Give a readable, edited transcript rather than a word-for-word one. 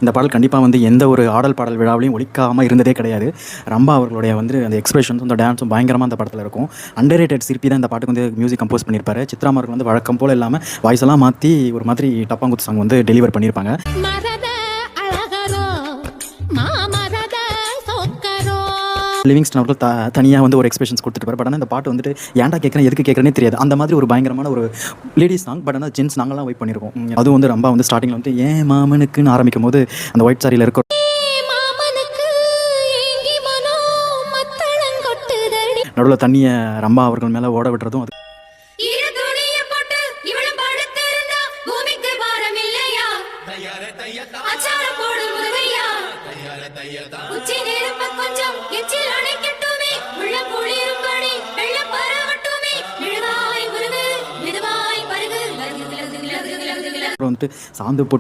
இந்த பாடல் கண்டிப்பாக வந்து எந்த ஒரு ஆடல் பாடல் விழாவிலையும் ஒழிக்காமல் இருந்ததே கிடையாது. ரம்பா அவர்களுடைய வந்து அந்த எக்ஸ்பிரஷன்ஸும் அந்த டான்ஸும் பயங்கரமாக அந்த படத்தில் இருக்கும். அண்டர்ரேட்டட் சிற்பி தான் இந்த பாட்டுக்கு வந்து மியூசிக் கம்போஸ் பண்ணியிருப்பாரு. சித்ரா அவர்கள் வந்து வழக்கம் போல் இல்லாமல் வாய்ஸ் எல்லாம் மாற்றி ஒரு மாதிரி டப்பாங்குத்து சாங் வந்து டெலிவர் பண்ணியிருப்பாங்க. லிவிங்ஸ்டன் அவர்கள் தனியாக வந்து ஒரு எக்ஸ்பிரஷன்ஸ் கொடுத்துட்டு பட் ஆனால் இந்த பாட்டு வந்துட்டு ஏன்டா கேட்குறேன் எதுக்கு கேட்குறேனே தெரியாது. அந்த மாதிரி ஒரு பயங்கரமான ஒரு லேடிஸ் சாங். பட் ஆனால் ஜென்ஸ் நாங்களாம் வெயிட் பண்ணியிருக்கோம். அதுவும் வந்து ரொம்ப வந்து ஸ்டார்டிங்கில் வந்து ஏன் மாமனுக்குன்னு ஆரம்பிக்கும் போது அந்த ஒயிட் சாரியில் இருக்க நடுவில் தண்ணியை ரம்பா அவர்கள் மேலே ஓட விடுறதும் அது வந்துட்டு சாந்து போட்டு